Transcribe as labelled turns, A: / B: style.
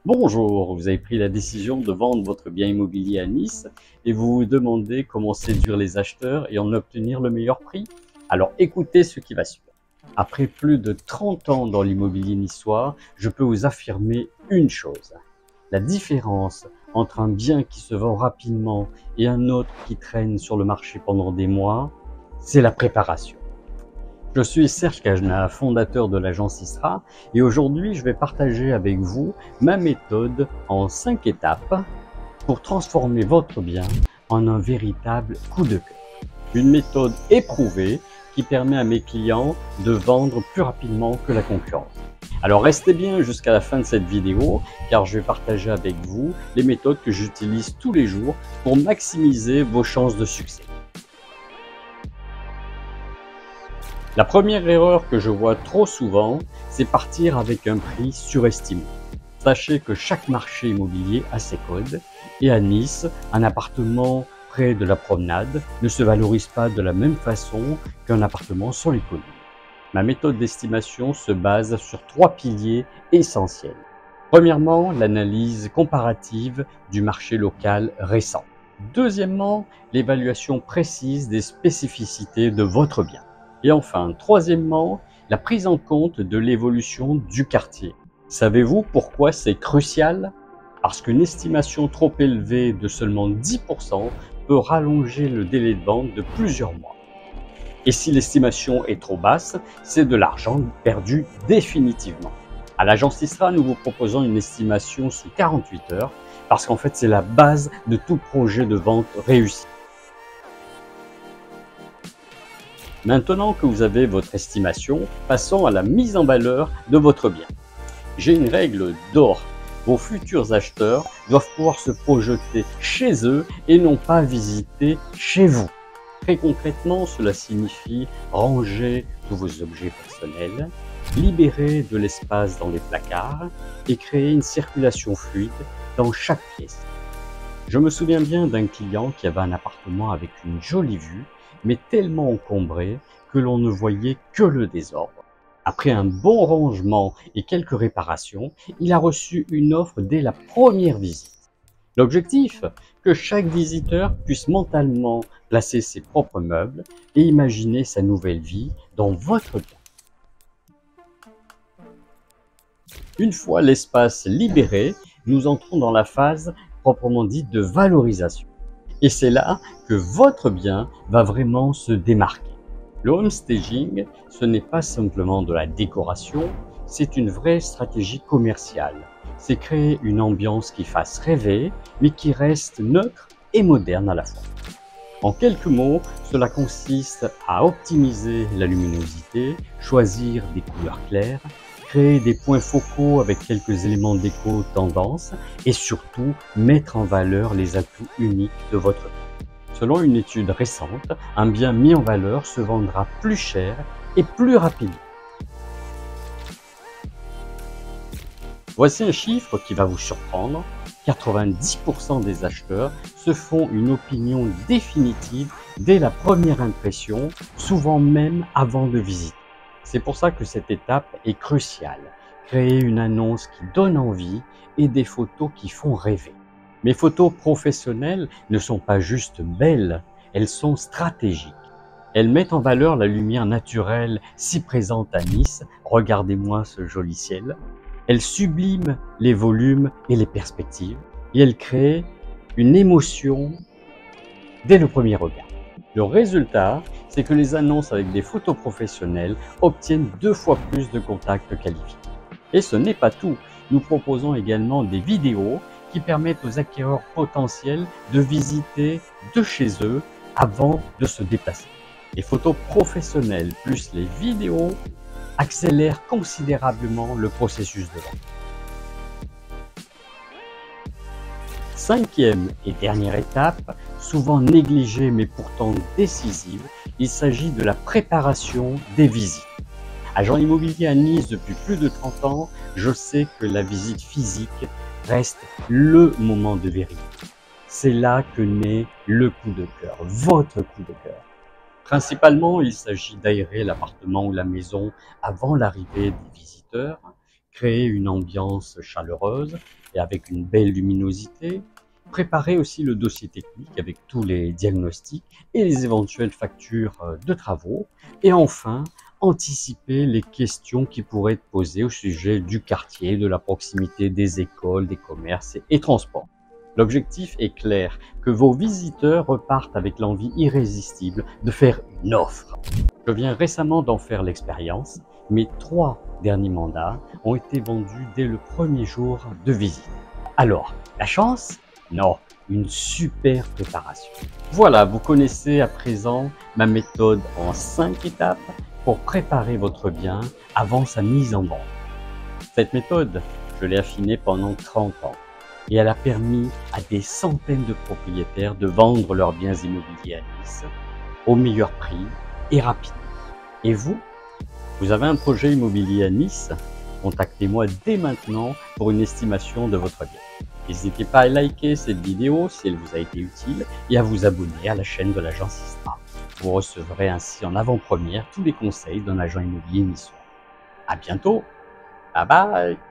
A: Bonjour, vous avez pris la décision de vendre votre bien immobilier à Nice et vous vous demandez comment séduire les acheteurs et en obtenir le meilleur prix? Alors écoutez ce qui va suivre. Après plus de 30 ans dans l'immobilier niçois, je peux vous affirmer une chose. La différence entre un bien qui se vend rapidement et un autre qui traîne sur le marché pendant des mois, c'est la préparation. Je suis Serge Cajna, fondateur de l'agence ISRA, et aujourd'hui je vais partager avec vous ma méthode en 5 étapes pour transformer votre bien en un véritable coup de cœur. Une méthode éprouvée qui permet à mes clients de vendre plus rapidement que la concurrence. Alors restez bien jusqu'à la fin de cette vidéo car je vais partager avec vous les méthodes que j'utilise tous les jours pour maximiser vos chances de succès. La première erreur que je vois trop souvent, c'est partir avec un prix surestimé. Sachez que chaque marché immobilier a ses codes et à Nice, un appartement près de la promenade ne se valorise pas de la même façon qu'un appartement sur les collines. Ma méthode d'estimation se base sur 3 piliers essentiels. Premièrement, l'analyse comparative du marché local récent. Deuxièmement, l'évaluation précise des spécificités de votre bien. Et enfin, troisièmement, la prise en compte de l'évolution du quartier. Savez-vous pourquoi c'est crucial? Parce qu'une estimation trop élevée de seulement 10% peut rallonger le délai de vente de plusieurs mois. Et si l'estimation est trop basse, c'est de l'argent perdu définitivement. À l'agence ISRA, nous vous proposons une estimation sous 48 heures parce qu'en fait, c'est la base de tout projet de vente réussi. Maintenant que vous avez votre estimation, passons à la mise en valeur de votre bien. J'ai une règle d'or. Vos futurs acheteurs doivent pouvoir se projeter chez eux et non pas visiter chez vous. Très concrètement, cela signifie ranger tous vos objets personnels, libérer de l'espace dans les placards et créer une circulation fluide dans chaque pièce. Je me souviens bien d'un client qui avait un appartement avec une jolie vue, mais tellement encombré que l'on ne voyait que le désordre. Après un bon rangement et quelques réparations, il a reçu une offre dès la première visite. L'objectif, que chaque visiteur puisse mentalement placer ses propres meubles et imaginer sa nouvelle vie dans votre bien. Une fois l'espace libéré, nous entrons dans la phase proprement dite de valorisation. Et c'est là que votre bien va vraiment se démarquer. Le home staging, ce n'est pas simplement de la décoration, c'est une vraie stratégie commerciale. C'est créer une ambiance qui fasse rêver, mais qui reste neutre et moderne à la fois. En quelques mots, cela consiste à optimiser la luminosité, choisir des couleurs claires, créer des points focaux avec quelques éléments déco tendance et surtout mettre en valeur les atouts uniques de votre bien. Selon une étude récente, un bien mis en valeur se vendra plus cher et plus rapidement. Voici un chiffre qui va vous surprendre. 90% des acheteurs se font une opinion définitive dès la première impression, souvent même avant de visiter. C'est pour ça que cette étape est cruciale. Créer une annonce qui donne envie et des photos qui font rêver. Mes photos professionnelles ne sont pas juste belles, elles sont stratégiques. Elles mettent en valeur la lumière naturelle si présente à Nice. Regardez-moi ce joli ciel. Elles subliment les volumes et les perspectives et elles créent une émotion dès le premier regard. Le résultat, c'est que les annonces avec des photos professionnelles obtiennent 2 fois plus de contacts qualifiés. Et ce n'est pas tout. Nous proposons également des vidéos qui permettent aux acquéreurs potentiels de visiter de chez eux avant de se déplacer. Les photos professionnelles plus les vidéos accélèrent considérablement le processus de vente. Cinquième et dernière étape, souvent négligée mais pourtant décisive, il s'agit de la préparation des visites. Agent immobilier à Nice depuis plus de 30 ans, je sais que la visite physique reste le moment de vérité. C'est là que naît le coup de cœur, votre coup de cœur. Principalement, il s'agit d'aérer l'appartement ou la maison avant l'arrivée des visiteurs, créer une ambiance chaleureuse et avec une belle luminosité, préparer aussi le dossier technique avec tous les diagnostics et les éventuelles factures de travaux, et enfin, anticiper les questions qui pourraient être posées au sujet du quartier, de la proximité des écoles, des commerces et transports. L'objectif est clair, que vos visiteurs repartent avec l'envie irrésistible de faire une offre. Je viens récemment d'en faire l'expérience. Mes 3 derniers mandats ont été vendus dès le premier jour de visite. Alors, la chance? Non, une super préparation. Voilà, vous connaissez à présent ma méthode en 5 étapes pour préparer votre bien avant sa mise en vente. Cette méthode, je l'ai affinée pendant 30 ans et elle a permis à des centaines de propriétaires de vendre leurs biens immobiliers à Nice au meilleur prix et rapidement. Et vous avez un projet immobilier à Nice? Contactez-moi dès maintenant pour une estimation de votre bien. N'hésitez pas à liker cette vidéo si elle vous a été utile et à vous abonner à la chaîne de l'agence Istra. Vous recevrez ainsi en avant-première tous les conseils d'un agent immobilier niçois. À bientôt. Bye bye.